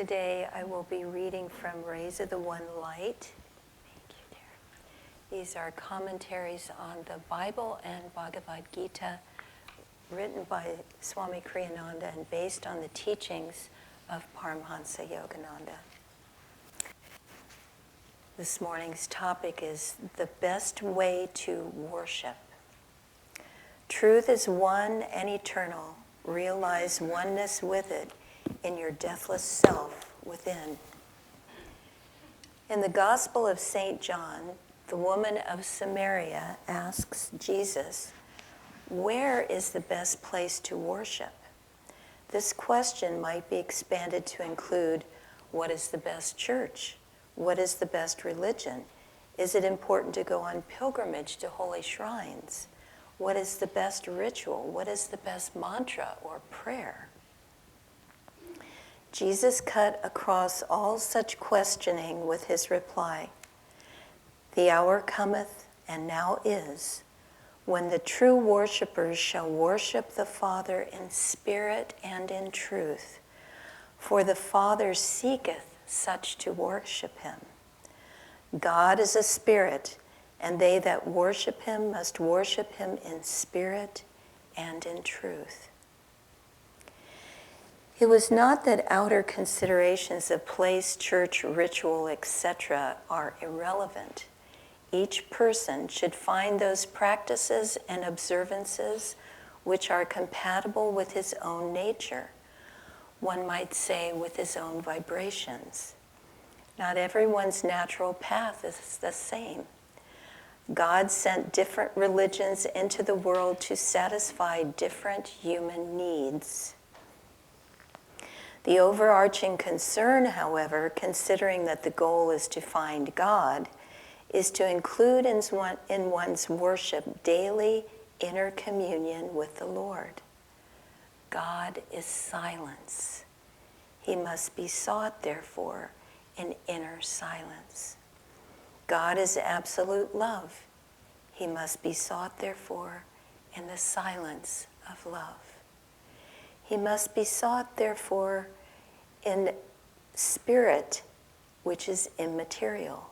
Today I will be reading from Rays of the One Light. Thank you, dear. These are commentaries on the Bible and Bhagavad Gita, written by Swami Kriya-yoga and based on the teachings of Paramhansa Yogananda. This morning's topic is the best way to worship. Truth is one and eternal. Realize oneness with it in your deathless self within. In the Gospel of St. John, the woman of Samaria asks Jesus, "Where is the best place to worship?" This question might be expanded to include, what is the best church? What is the best religion? Is it important to go on pilgrimage to holy shrines? What is the best ritual? What is the best mantra or prayer? Jesus cut across all such questioning with his reply, "The hour cometh, and now is, when the true worshippers shall worship the Father in spirit and in truth. For the Father seeketh such to worship him. God is a spirit, and they that worship him must worship him in spirit and in truth." It was not that outer considerations of place, church, ritual, etc. are irrelevant. Each person should find those practices and observances which are compatible with his own nature. One might say with his own vibrations. Not everyone's natural path is the same. God sent different religions into the world to satisfy different human needs. The overarching concern, however, considering that the goal is to find God, is to include in one's worship daily inner communion with the Lord. God is silence. He must be sought, therefore, in inner silence. God is absolute love. He must be sought, therefore, in the silence of love. He must be sought, therefore, in spirit, which is immaterial.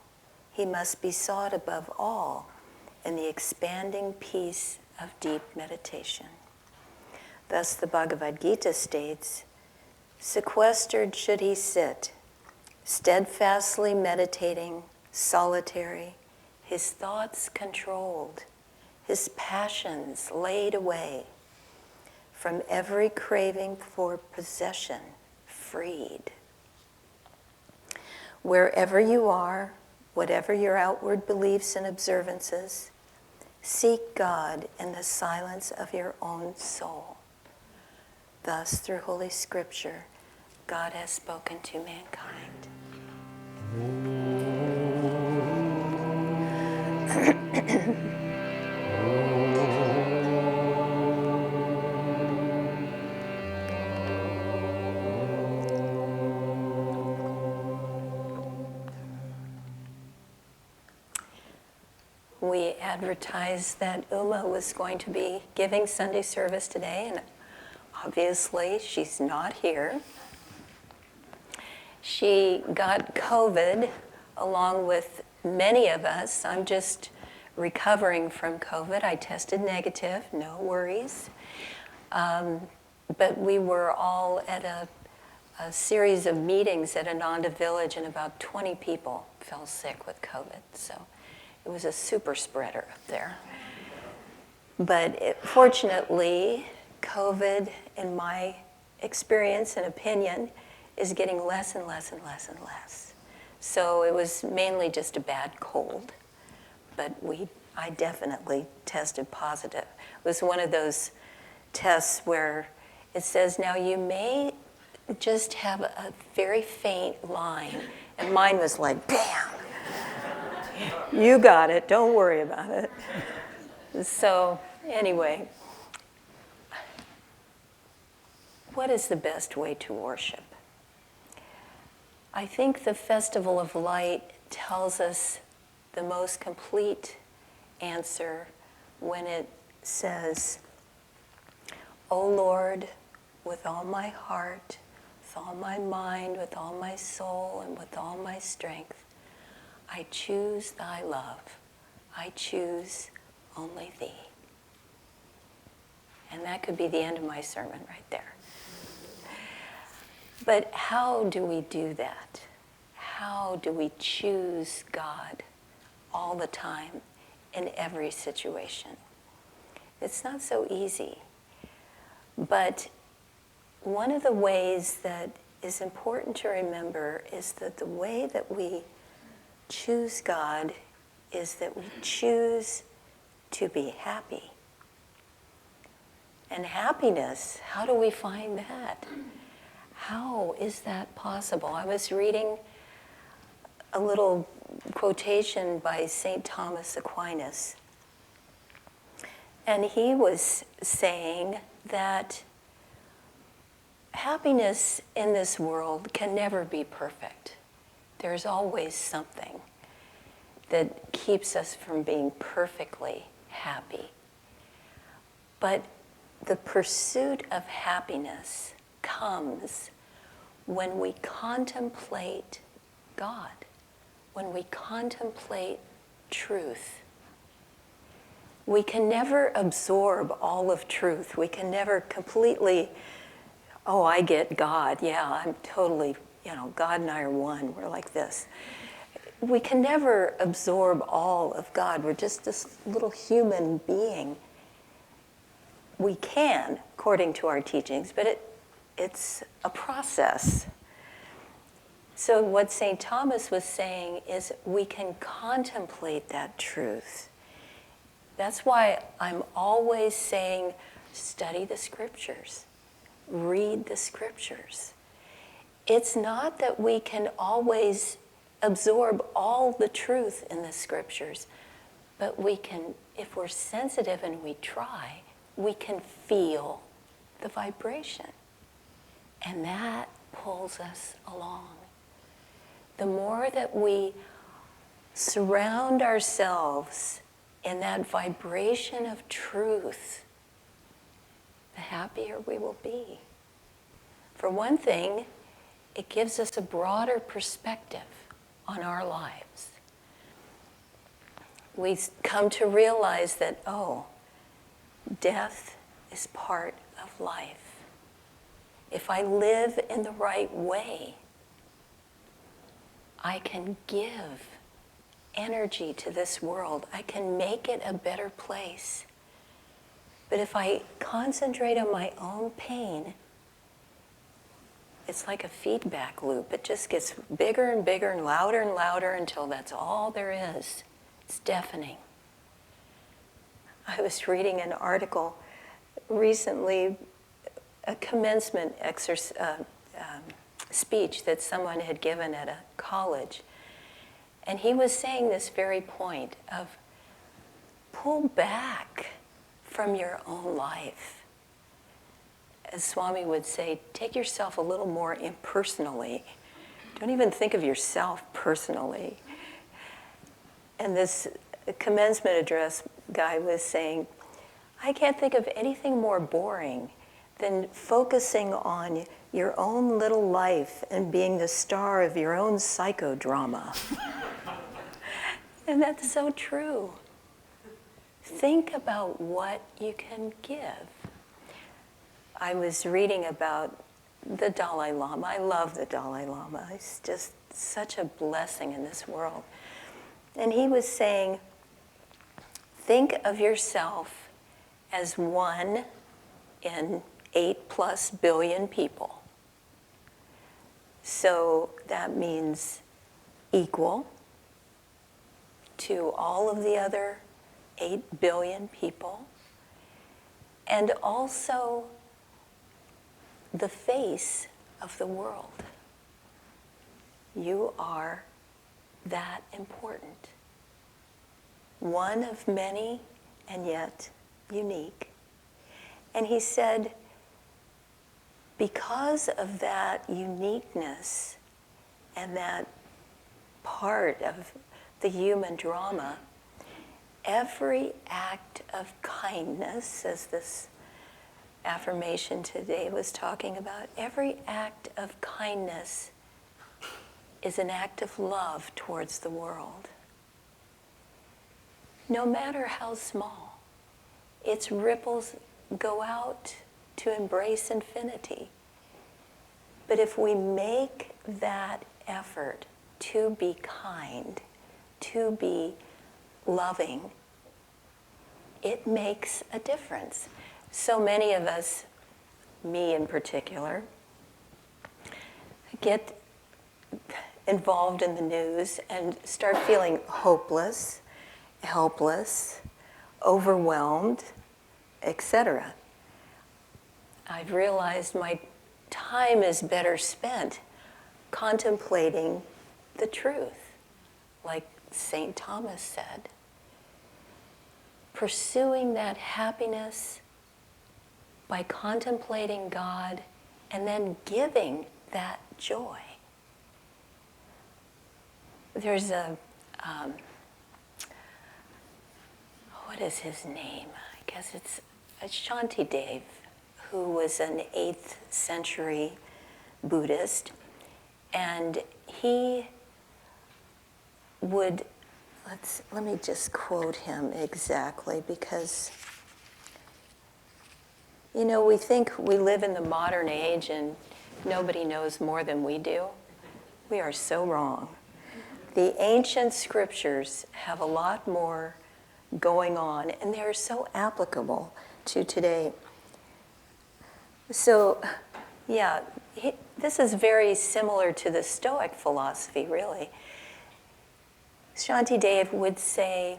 He must be sought above all in the expanding peace of deep meditation. Thus the Bhagavad Gita states, "Sequestered should he sit, steadfastly meditating, solitary, his thoughts controlled, his passions laid away, from every craving for possession freed." Wherever you are, whatever your outward beliefs and observances, seek God in the silence of your own soul. Thus, through Holy Scripture, God has spoken to mankind. We advertised that Uma was going to be giving Sunday service today, and obviously she's not here. She got COVID along with many of us. I'm just recovering from COVID. I tested negative, no worries. But we were all at a series of meetings at Ananda Village, and about 20 people fell sick with COVID. So it was a super spreader up there. But fortunately, COVID, in my experience and opinion, is getting less and less and less and less. So it was mainly just a bad cold, but I definitely tested positive. It was one of those tests where it says, now you may just have a very faint line, and mine was like, bam! You got it, don't worry about it. So anyway, what is the best way to worship? I think the Festival of Light tells us the most complete answer when it says, "O Lord, with all my heart, all my mind, with all my soul, and with all my strength, I choose thy love. I choose only thee. And that could be the end of my sermon right there. But how do we do that? How do we choose God all the time in every situation? It's not so easy. But one of the ways that is important to remember is that the way that we choose God is that we choose to be happy. And happiness, how do we find that? How is that possible? I was reading a little quotation by St. Thomas Aquinas, and he was saying that happiness in this world can never be perfect. There's always something that keeps us from being perfectly happy. But the pursuit of happiness comes when we contemplate God, when we contemplate truth. We can never absorb all of truth. We can never completely, oh, I get God. Yeah, I'm totally, God and I are one. We're like this. We can never absorb all of God. We're just this little human being. We can, according to our teachings, but it's a process. So what St. Thomas was saying is we can contemplate that truth. That's why I'm always saying, study the scriptures, read the scriptures. It's not that we can always absorb all the truth in the scriptures, but we can, if we're sensitive and we try, we can feel the vibration. And that pulls us along. The more that we surround ourselves in that vibration of truth, the happier we will be. For one thing, it gives us a broader perspective on our lives. We come to realize that, death is part of life. If I live in the right way, I can give energy to this world. I can make it a better place. But if I concentrate on my own pain, it's like a feedback loop. It just gets bigger and bigger and louder until that's all there is. It's deafening. I was reading an article recently, a commencement speech that someone had given at a college. And he was saying this very point of pull back from your own life. As Swami would say, take yourself a little more impersonally. Don't even think of yourself personally. And this commencement address guy was saying, I can't think of anything more boring than focusing on your own little life and being the star of your own psychodrama. And that's so true. Think about what you can give. I was reading about the Dalai Lama. I love the Dalai Lama. He's just such a blessing in this world. And he was saying, think of yourself as one in 8+ billion people. So that means equal to all of the other 8 billion people, and also the face of the world. You are that important. One of many, and yet unique. And he said, because of that uniqueness and that part of the human drama, every act of kindness, as this affirmation today was talking about every act of kindness is an act of love towards the world. No matter how small, its ripples go out to embrace infinity. But if we make that effort to be kind, to be loving, it makes a difference. So many of us, me in particular, get involved in the news and start feeling hopeless, helpless, overwhelmed, etc. I've realized my time is better spent contemplating the truth, like St. Thomas said. Pursuing that happiness by contemplating God and then giving that joy. There's what is his name? I guess it's Shantidev, who was an 8th century Buddhist, and he would, let me just quote him exactly, because we think we live in the modern age and nobody knows more than we do. We are so wrong. The ancient scriptures have a lot more going on, and they're so applicable to today. So, yeah, this is very similar to the Stoic philosophy, really. Shantidev would say,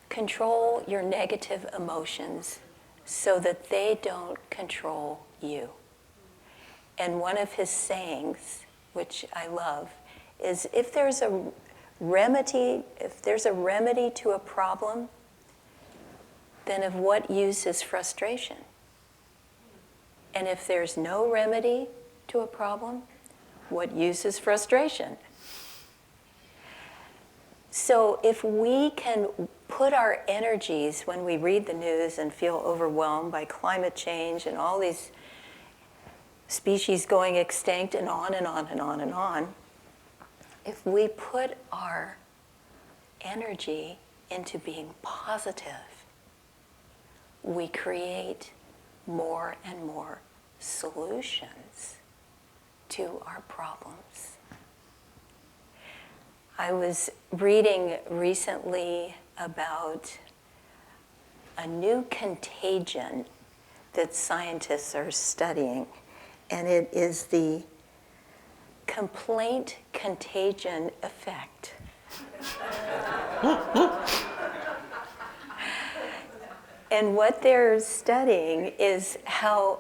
control your negative emotions so that they don't control you. And one of his sayings, which I love, is if there's a remedy to a problem, then of what use is frustration? And if there's no remedy to a problem, what use is frustration? So if we can put our energies when we read the news and feel overwhelmed by climate change and all these species going extinct and on and on and on and on, if we put our energy into being positive, we create more and more solutions to our problems. I was reading recently about a new contagion that scientists are studying, and it is the complaint contagion effect. And what they're studying is how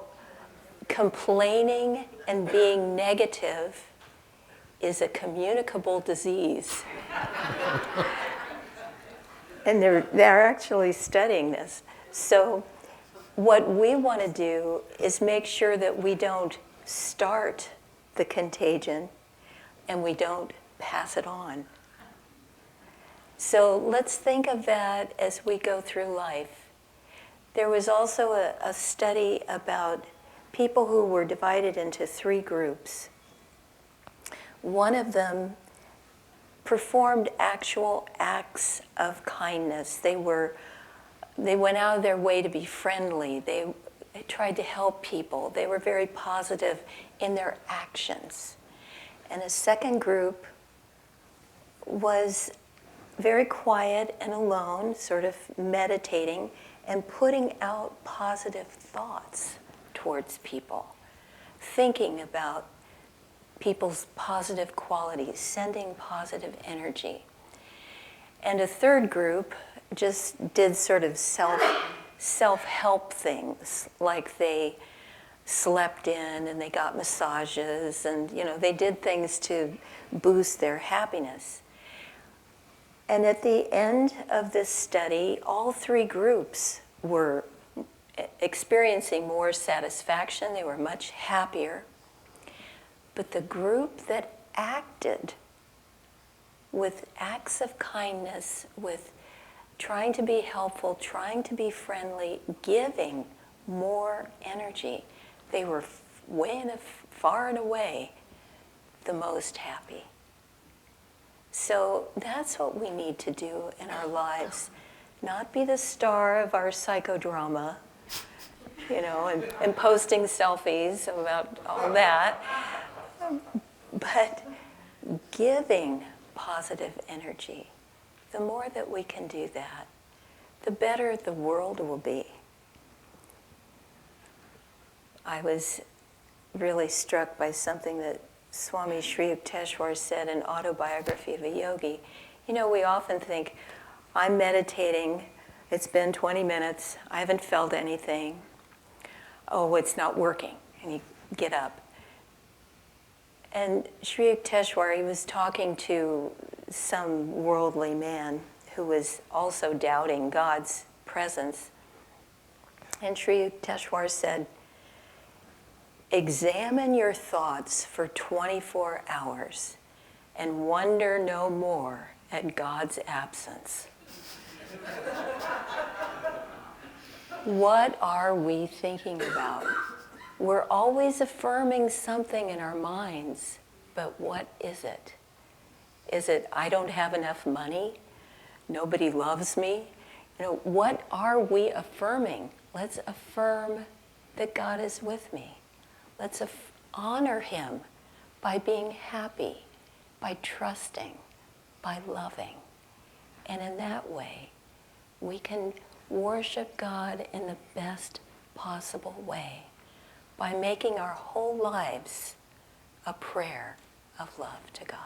complaining and being negative is a communicable disease. And they're actually studying this. So what we want to do is make sure that we don't start the contagion and we don't pass it on. So let's think of that as we go through life. There was also a study about people who were divided into 3 groups. One of them performed actual acts of kindness. They went out of their way to be friendly. They tried to help people. They were very positive in their actions. And a second group was very quiet and alone, sort of meditating and putting out positive thoughts towards people, thinking about people's positive qualities, sending positive energy. And a third group just did sort of self-help things, like they slept in and they got massages and they did things to boost their happiness. And at the end of this study, all 3 groups were experiencing more satisfaction. They were much happier. But the group that acted with acts of kindness, with trying to be helpful, trying to be friendly, giving more energy. They were far and away the most happy. So that's what we need to do in our lives. Not be the star of our psychodrama, and posting selfies about all that, but giving positive energy. The more that we can do that, the better the world will be. I was really struck by something that Swami Sri Yukteswar said in Autobiography of a Yogi. We often think, I'm meditating, it's been 20 minutes, I haven't felt anything. Oh, it's not working. And you get up. And Sri Yukteswar, he was talking to some worldly man who was also doubting God's presence. And Sri Yukteswar said, examine your thoughts for 24 hours and wonder no more at God's absence. What are we thinking about? We're always affirming something in our minds, but what is it? Is it, I don't have enough money? Nobody loves me? What are we affirming? Let's affirm that God is with me. Let's honor Him by being happy, by trusting, by loving. And in that way, we can worship God in the best possible way by making our whole lives a prayer of love to God.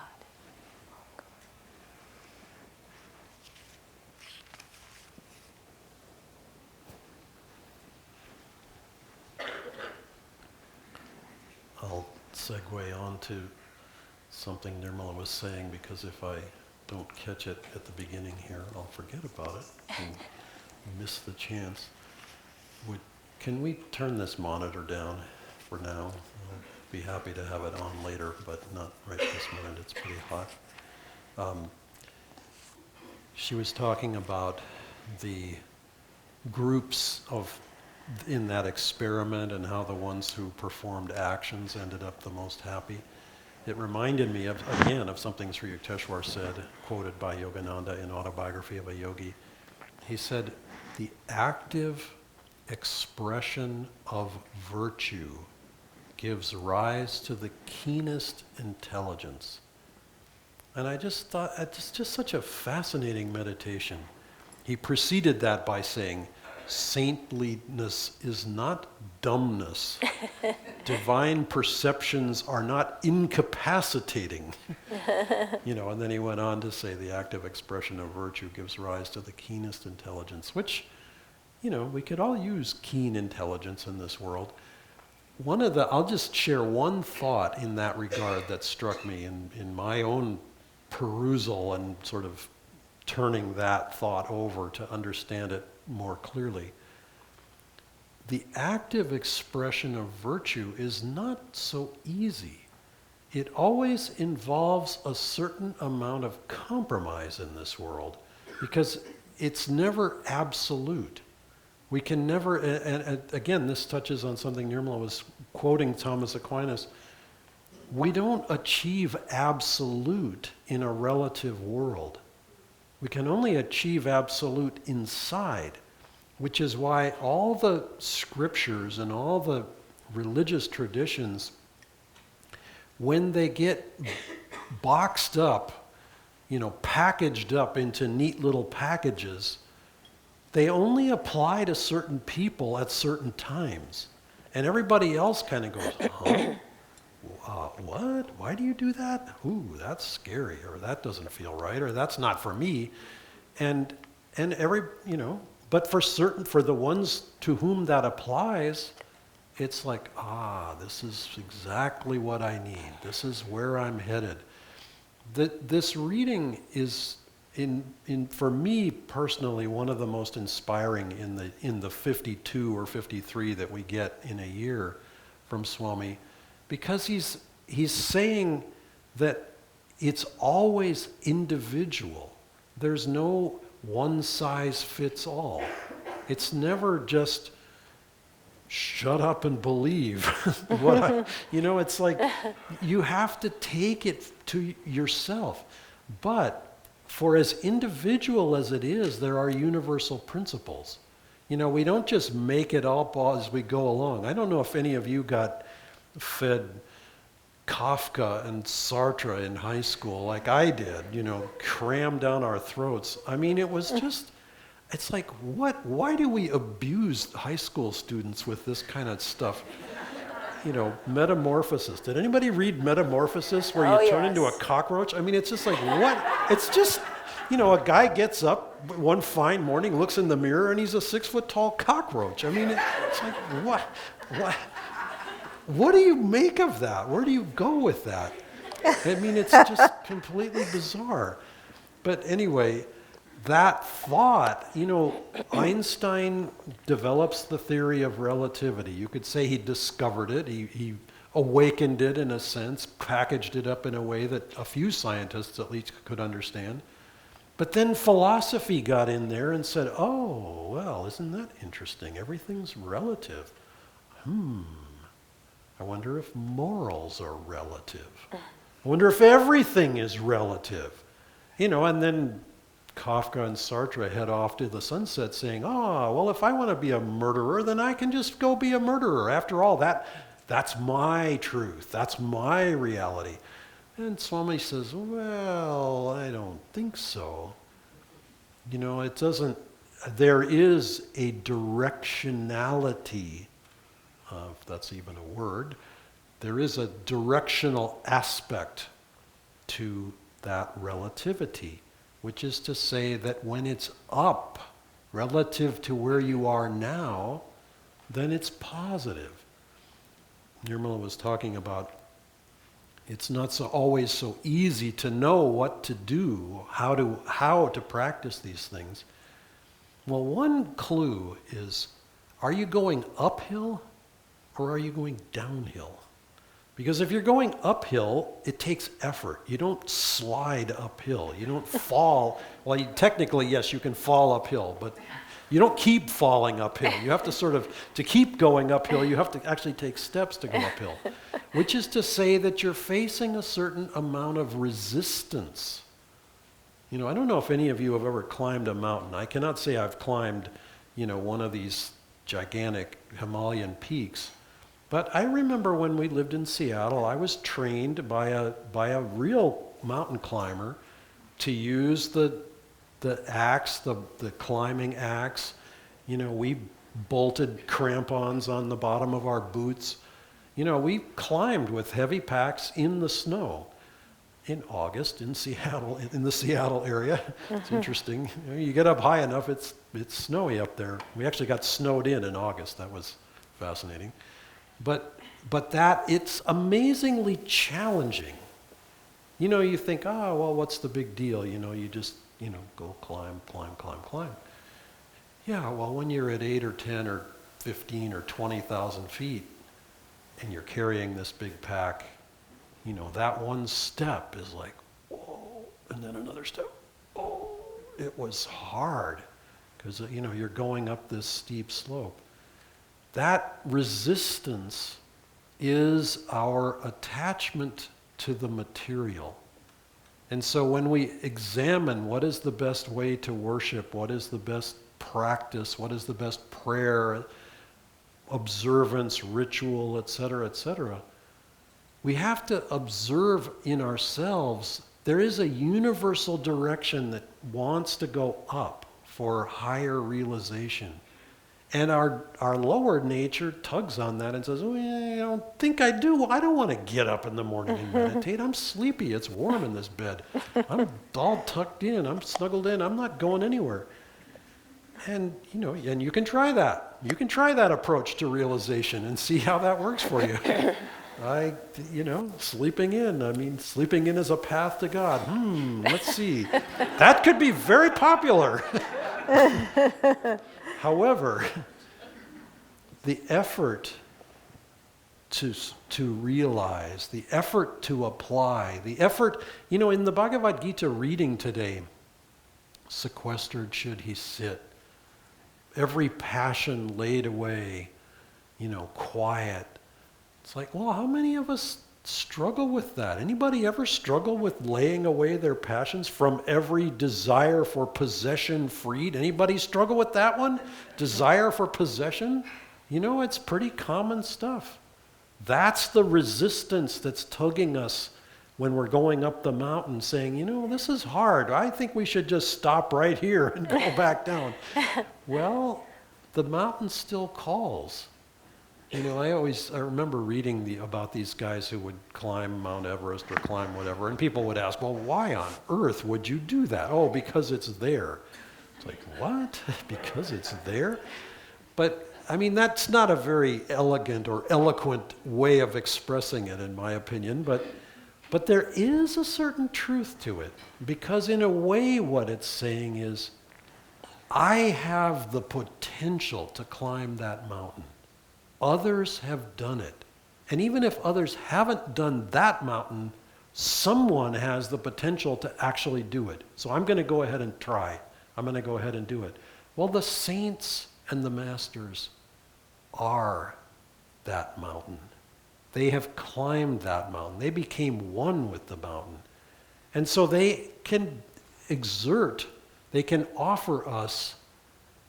I'll segue on to something Nirmala was saying, because if I don't catch it at the beginning here, I'll forget about it and miss the chance. Can we turn this monitor down for now? I'll be happy to have it on later, but not right this minute. It's pretty hot. She was talking about the groups in that experiment and how the ones who performed actions ended up the most happy. It reminded me of something Sri Yukteswar said, quoted by Yogananda in Autobiography of a Yogi. He said, the active expression of virtue gives rise to the keenest intelligence. And I just thought, it's just such a fascinating meditation. He preceded that by saying, saintliness is not dumbness. Divine perceptions are not incapacitating. And then he went on to say the active expression of virtue gives rise to the keenest intelligence, which, we could all use keen intelligence in this world. I'll just share one thought in that regard that struck me in my own perusal and sort of turning that thought over to understand it more clearly. The active expression of virtue is not so easy. It always involves a certain amount of compromise in this world, because it's never absolute. We can never, and again, this touches on something Nirmala was quoting Thomas Aquinas. We don't achieve absolute in a relative world. We can only achieve absolute inside, which is why all the scriptures and all the religious traditions, when they get boxed up, packaged up into neat little packages, they only apply to certain people at certain times. And everybody else kind of goes, huh? What? Why do you do that? Ooh, that's scary, or that doesn't feel right, or that's not for me. And but for the ones to whom that applies, it's like, this is exactly what I need. This is where I'm headed. This reading is, for me personally, one of the most inspiring in the 52 or 53 that we get in a year from Swami, because he's saying that it's always individual. There's no one size fits all. It's never just shut up and believe. It's like you have to take it to yourself. But for as individual as it is, there are universal principles. We don't just make it up as we go along. I don't know if any of you got fed Kafka and Sartre in high school like I did, crammed down our throats. I mean, it was just, it's like, why do we abuse high school students with this kind of stuff? Metamorphosis. Did anybody read Metamorphosis where you turn into a cockroach? I mean, it's just like, what? It's just, a guy gets up one fine morning, looks in the mirror, and he's a 6-foot-tall cockroach. I mean, it's like, what? What do you make of that? Where do you go with that? I mean, it's just completely bizarre. But anyway, that thought, Einstein develops the theory of relativity. You could say he discovered it. He awakened it in a sense, packaged it up in a way that a few scientists at least could understand. But then philosophy got in there and said, oh, well, isn't that interesting? Everything's relative. I wonder if morals are relative. I wonder if everything is relative. And then Kafka and Sartre head off to the sunset saying, well, if I want to be a murderer, then I can just go be a murderer. After all, that's my truth. That's my reality. And Swami says, well, I don't think so. It doesn't, there is a directionality, if that's even a word, there is a directional aspect to that relativity, which is to say that when it's up relative to where you are now, then it's positive. Nirmala was talking about it's not always so easy to know what to do, how to practice these things. Well, one clue is, are you going uphill or are you going downhill? Because if you're going uphill, it takes effort. You don't slide uphill. You don't fall. Well, technically, yes, you can fall uphill, but you don't keep falling uphill. You have to to keep going uphill, you have to actually take steps to go uphill. Which is to say that you're facing a certain amount of resistance. I don't know if any of you have ever climbed a mountain. I cannot say I've climbed, one of these gigantic Himalayan peaks. But I remember when we lived in Seattle, I was trained by a real mountain climber to use the axe, the climbing axe. We bolted crampons on the bottom of our boots. We climbed with heavy packs in the snow in August in Seattle, in the Seattle area. It's interesting. You get up high enough, it's snowy up there. We actually got snowed in August. That was fascinating. But that, it's amazingly challenging. You think, well, what's the big deal? You just, go climb. Yeah, well, when you're at 8 or 10 or 15 or 20,000 feet and you're carrying this big pack, that one step is like, whoa, and then another step, oh, it was hard because, you're going up this steep slope. That resistance is our attachment to the material. And so when we examine what is the best way to worship, what is the best practice, what is the best prayer, observance, ritual, etc., we have to observe in ourselves there is a universal direction that wants to go up for higher realization. And our lower nature tugs on that and says, oh, yeah, I don't think I do. I don't want to get up in the morning and meditate. I'm sleepy. It's warm in this bed. I'm all tucked in. I'm snuggled in. I'm not going anywhere. And, and you can try that. You can try that approach to realization and see how that works for you. Sleeping in. Sleeping in is a path to God. Let's see. That could be very popular. However, the effort to realize, the effort to apply, the effort, in the Bhagavad Gita reading today, sequestered should he sit, every passion laid away, quiet. It's like, well, how many of us struggle with that? Anybody ever struggle with laying away their passions, from every desire for possession freed? Anybody struggle with that one? Desire for possession? It's pretty common stuff. That's the resistance that's tugging us when we're going up the mountain, saying, this is hard. I think we should just stop right here and go back down. Well, the mountain still calls. I remember reading about these guys who would climb Mount Everest or climb whatever, and people would ask, well, why on earth would you do that? Oh, because it's there. It's like, what? Because it's there? But, that's not a very elegant or eloquent way of expressing it, in my opinion, but there is a certain truth to it, because in a way what it's saying is, I have the potential to climb that mountain. Others have done it. And even if others haven't done that mountain, someone has the potential to actually do it. So I'm going to go ahead and try. I'm going to go ahead and do it. Well, the saints and the masters are that mountain. They have climbed that mountain. They became one with the mountain. And so they can they can offer us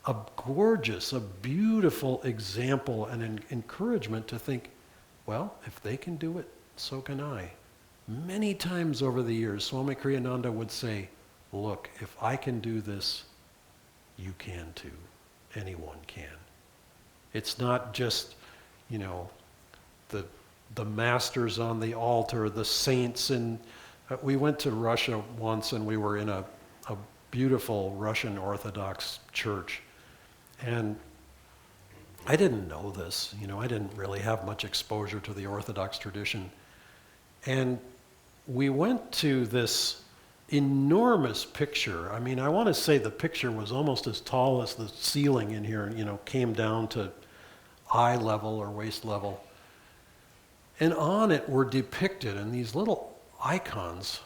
a gorgeous, a beautiful example and an encouragement to think, well, if they can do it, so can I. Many times over the years, Swami Kriya-yoga would say, look, if I can do this, you can too. Anyone can. It's not just, the masters on the altar, the saints. And we went to Russia once, and we were in a beautiful Russian Orthodox church. And I didn't know this, I didn't really have much exposure to the Orthodox tradition. And we went to this enormous picture. I want to say the picture was almost as tall as the ceiling in here, came down to eye level or waist level. And on it were depicted in these little icons.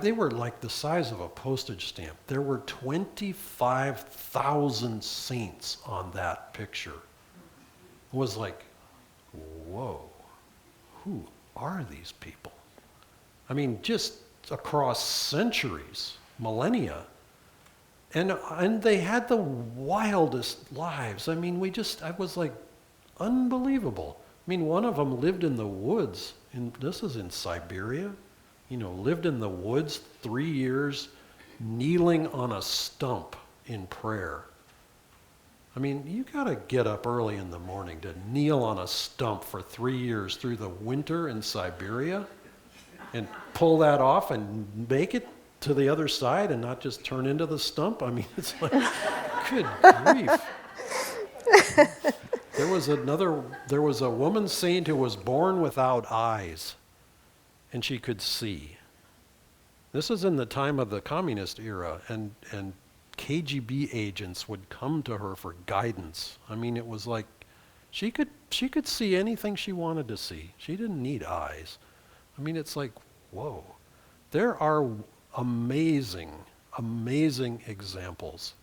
They were like the size of a postage stamp. There were 25,000 saints on that picture. It was like, whoa, who are these people? Just across centuries, millennia. And they had the wildest lives. I was like, unbelievable. One of them lived in the woods. This is in Siberia. Lived in the woods 3 years, kneeling on a stump in prayer. You got to get up early in the morning to kneel on a stump for 3 years through the winter in Siberia and pull that off and make it to the other side and not just turn into the stump. It's like, good grief. There was a woman saint who was born without eyes, and she could see. This is in the time of the communist era, and KGB agents would come to her for guidance. It was like she could see anything she wanted to see. She didn't need eyes. It's like, whoa. There are amazing, amazing examples.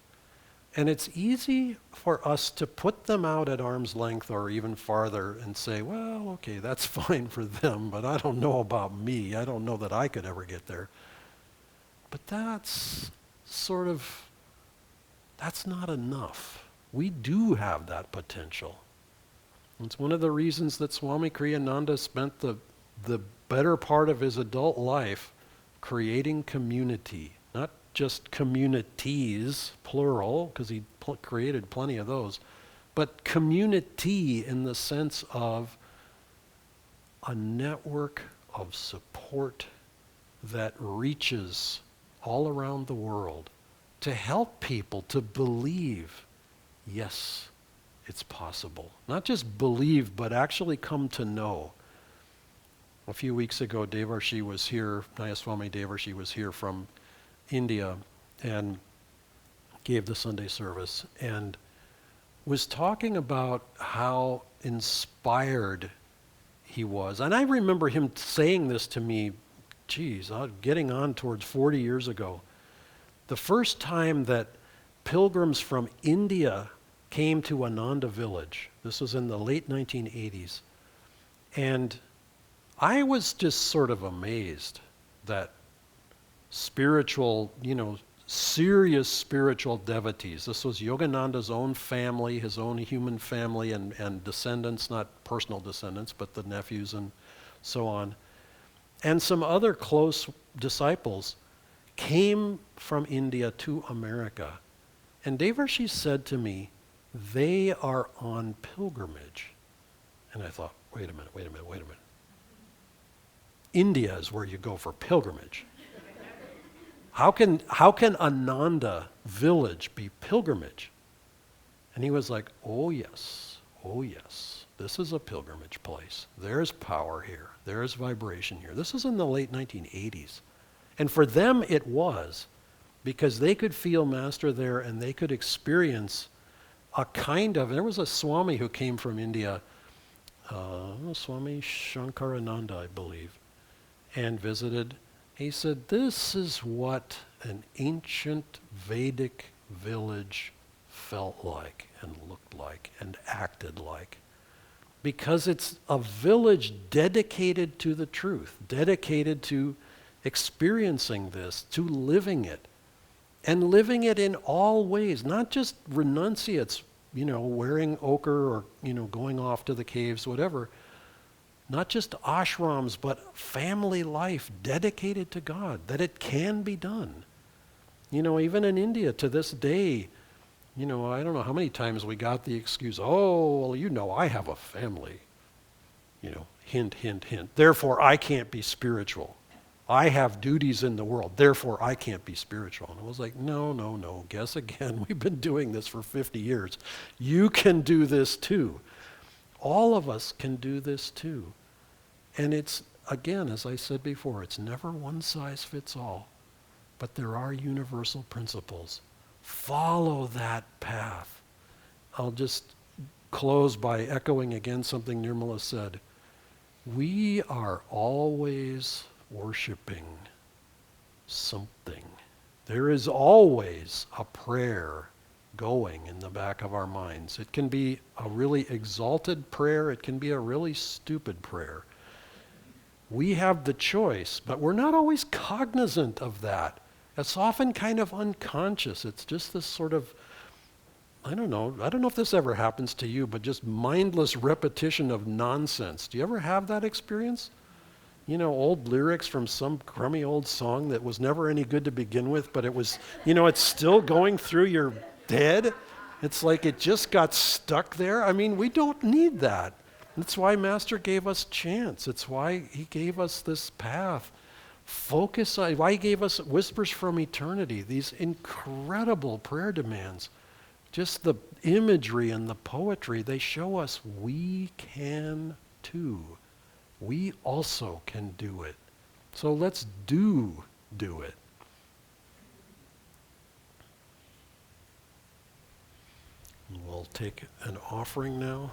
And it's easy for us to put them out at arm's length or even farther and say, well, okay, that's fine for them, but I don't know about me. I don't know that I could ever get there. But that's not enough. We do have that potential. It's one of the reasons that Swami Kriya-yoga spent the better part of his adult life creating community. Not just communities, plural, because he created plenty of those, but community in the sense of a network of support that reaches all around the world to help people to believe, yes, it's possible. Not just believe, but actually come to know. A few weeks ago, Devarshi was here, Nayaswami Devarshi was here from India and gave the Sunday service and was talking about how inspired he was. And I remember him saying this to me, getting on towards 40 years ago. The first time that pilgrims from India came to Ananda village. This was in the late 1980s. And I was just sort of amazed that spiritual, serious spiritual devotees. This was Yogananda's own family, his own human family and descendants, not personal descendants, but the nephews and so on. And some other close disciples came from India to America. And Devarshi said to me, they are on pilgrimage. And I thought, wait a minute. India is where you go for pilgrimage. How can Ananda village be pilgrimage? And he was like, oh yes, this is a pilgrimage place. There's power here. There's vibration here. This is in the late 1980s. And for them it was, because they could feel Master there and they could experience a kind of, there was a Swami who came from India, Swami Shankarananda, I believe, and visited. He said, this is what an ancient Vedic village felt like and looked like and acted like. Because it's a village dedicated to the truth, dedicated to experiencing this, to living it. And living it in all ways, not just renunciates, wearing ochre or, going off to the caves, whatever. Not just ashrams, but family life dedicated to God, that it can be done. Even in India to this day, I don't know how many times we got the excuse, oh, well, I have a family. Hint, hint, hint. Therefore, I can't be spiritual. I have duties in the world, therefore I can't be spiritual. And I was like, no, guess again. We've been doing this for 50 years. You can do this too. All of us can do this too. And it's, again, as I said before, it's never one size fits all, but there are universal principles. Follow that path. I'll just close by echoing again something Nirmala said. We are always worshiping something. There is always a prayer going in the back of our minds. It can be a really exalted prayer. It can be a really stupid prayer. We have the choice, but we're not always cognizant of that. It's often kind of unconscious. It's just this sort of, I don't know if this ever happens to you, but just mindless repetition of nonsense. Do you ever have that experience? Old lyrics from some crummy old song that was never any good to begin with, but it was, it's still going through your head. It's like it just got stuck there. I mean, we don't need that. That's why Master gave us chants. It's why he gave us this path. Focus on, why he gave us Whispers from Eternity, these incredible prayer demands. Just the imagery and the poetry, they show us we can too. We also can do it. So let's do it. We'll take an offering now.